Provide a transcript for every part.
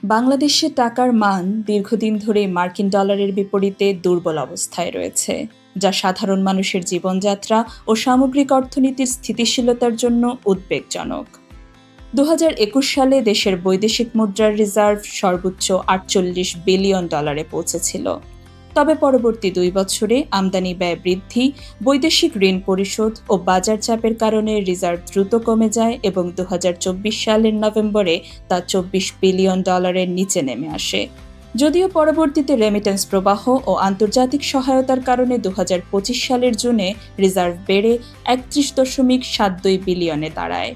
বাংলাদেশে টাকার মান দীর্ঘদিন ধরে মার্কিন ডলারের বিপরীতে দুর্বল অবস্থায় রয়েছে, যা সাধারণ মানুষের জীবনযাত্রা ও সামগ্রিক অর্থনীতির স্থিতিশীলতার জন্য উদ্বেগজনক। 2021 সালে দেশের বৈদেশিক মুদ্রার রিজার্ভ সর্বোচ্চ $48 বিলিয়ন পৌঁছেছিল। তবে পরবর্তী 2 বছরে আমদানি ব্যয় বৃদ্ধি, বৈদেশিক ঋণ পরিশোধ ও বাজার চাপের কারণে রিজার্ভ দ্রুত কমে যায় এবং 2024 সালের নভেম্বরে তা $24 বিলিয়ন নিচে নেমে আসে। যদিও পরবর্তীতে রেমিটেন্স প্রবাহ ও আন্তর্জাতিক সহায়তার কারণে 2025 সালের জুনে রিজার্ভ বেড়ে 31.72 বিলিয়নে দাঁড়ায়।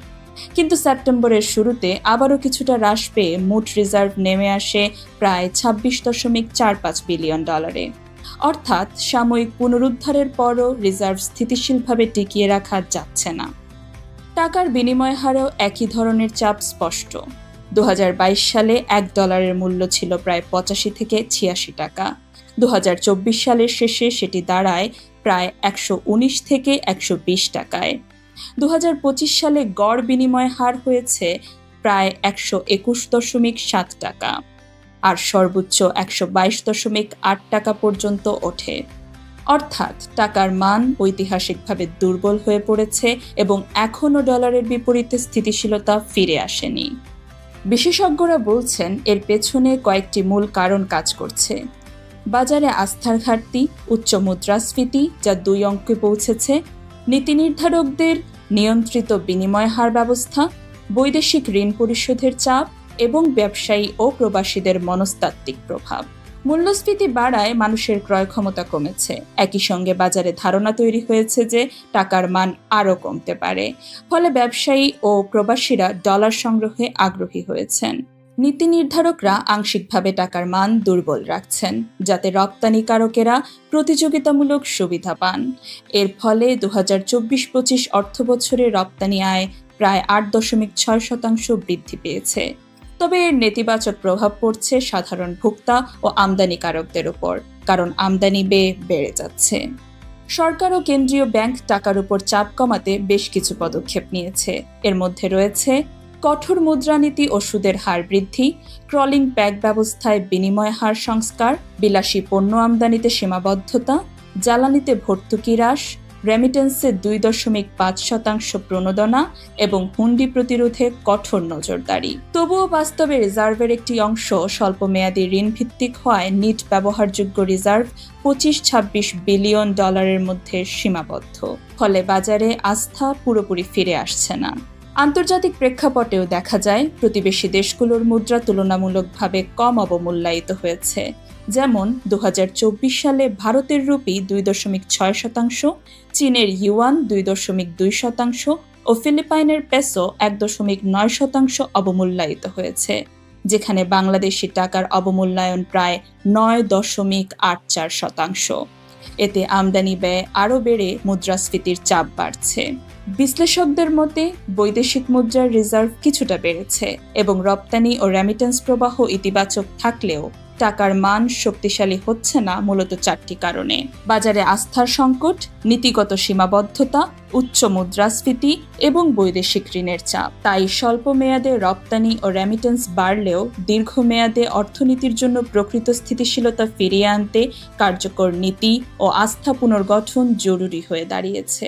কিন্তু সেপ্টেম্বরের শুরুতে আবারও কিছুটা হ্রাস পেয়ে মোট রিজার্ভ নেমে আসে প্রায় $26.45 বিলিয়ন। অর্থাৎ সাময়িক পুনরুদ্ধারের পরও রিজার্ভ স্থিতিশীলভাবে টিকিয়ে রাখা যাচ্ছে না। টাকার বিনিময় হারেও একই ধরনের চাপ স্পষ্ট। 2022 সালে $1 মূল্য ছিল প্রায় 85 থেকে 86 টাকা। 2024 সালের শেষে সেটি দাঁড়ায় প্রায় 119 থেকে 120 টাকায়। 2025 সালে গড় বিনিময় হার হয়েছে প্রায় 121.7 টাকা, আর সর্বোচ্চ 122.8 টাকা পর্যন্ত ওঠে। অর্থাৎ টাকার মান ঐতিহাসিকভাবে দুর্বল হয়ে পড়েছে এবং এখনও ডলারের বিপরীতে স্থিতিশীলতা ফিরে আসেনি। বিশেষজ্ঞরা বলছেন এর পেছনে কয়েকটি মূল কারণ কাজ করছে। বাজারে আস্থার ঘাটতি, উচ্চ মুদ্রাস্ফীতি যা 2 অঙ্কে পৌঁছেছে, নীতি নির্ধারকদের নিয়ন্ত্রিত বিনিময় হার ব্যবস্থা, বৈদেশিক ঋণ পরিশোধের চাপ এবং ব্যবসায়ী ও প্রবাসীদের মনস্তাত্ত্বিক প্রভাব। মূল্যস্ফীতি বাড়ায় মানুষের ক্রয় ক্ষমতা কমেছে। একই সঙ্গে বাজারে ধারণা তৈরি হয়েছে যে টাকার মান আরও কমতে পারে, ফলে ব্যবসায়ী ও প্রবাসীরা ডলার সংগ্রহে আগ্রহী হয়েছেন। নীতি নির্ধারকরা আংশিকভাবে টাকার মান দুর্বল রাখছেন, যাতে রপ্তানিকারকেরা প্রতিযোগিতামূলক সুবিধা পান। এর ফলে 2024-25 অর্থবছরে রপ্তানি আয় প্রায় 8.6% বৃদ্ধি পেয়েছে। তবে এর নেতিবাচক প্রভাব পড়ছে সাধারণ ভোক্তা ও আমদানিকারকদের উপর, কারণ আমদানি ব্যয় বেড়ে যাচ্ছে। সরকার ও কেন্দ্রীয় ব্যাংক টাকার উপর চাপ কমাতে বেশ কিছু পদক্ষেপ নিয়েছে। এর মধ্যে রয়েছে কঠোর মুদ্রানীতি ও সুদের হার বৃদ্ধি, ক্রলিং প্যাক ব্যবস্থায় বিনিময় হার সংস্কার, বিলাসী পণ্য আমদানিতে সীমাবদ্ধতা, জ্বালানিতে ভর্তুকি হ্রাস, রেমিটেন্সে 2.5% প্রণোদনা এবং হুন্ডি প্রতিরোধে কঠোর নজরদারি। তবুও বাস্তবে রিজার্ভের একটি অংশ স্বল্পমেয়াদী ঋণ ভিত্তিক হওয়ায় নিট ব্যবহারযোগ্য রিজার্ভ $25-26 বিলিয়ন মধ্যে সীমাবদ্ধ। ফলে বাজারে আস্থা পুরোপুরি ফিরে আসছে না। আন্তর্জাতিক প্রেক্ষাপটেও দেখা যায় প্রতিবেশী দেশগুলোর মুদ্রা তুলনামূলকভাবে কম অবমূল্যায়িত হয়েছে। যেমন 2024 সালে ভারতের রুপি 2.6%, চীনের ইউয়ান 2.2% ও ফিলিপাইনের পেসো 1.9% অবমূল্যায়িত হয়েছে, যেখানে বাংলাদেশি টাকার অবমূল্যায়ন প্রায় 9.84%। এতে আমদানি ব্যয় আরও বেড়ে মুদ্রাস্ফীতির চাপ বাড়ছে। বিশ্লেষকদের মতে বৈদেশিক মুদ্রার রিজার্ভ কিছুটা বেড়েছে এবং রপ্তানি ও রেমিটেন্স প্রবাহ ইতিবাচক থাকলেও টাকার মান শক্তিশালী হচ্ছে না মূলত 4টি কারণে: বাজারে আস্থার সংকট, নীতিগত সীমাবদ্ধতা, উচ্চ মুদ্রাস্ফীতি এবং বৈদেশিক ঋণের চাপ। তাই স্বল্প মেয়াদে রপ্তানি ও রেমিটেন্স বাড়লেও দীর্ঘমেয়াদে অর্থনীতির জন্য প্রকৃত স্থিতিশীলতা ফিরিয়ে আনতে কার্যকর নীতি ও আস্থা পুনর্গঠন জরুরি হয়ে দাঁড়িয়েছে।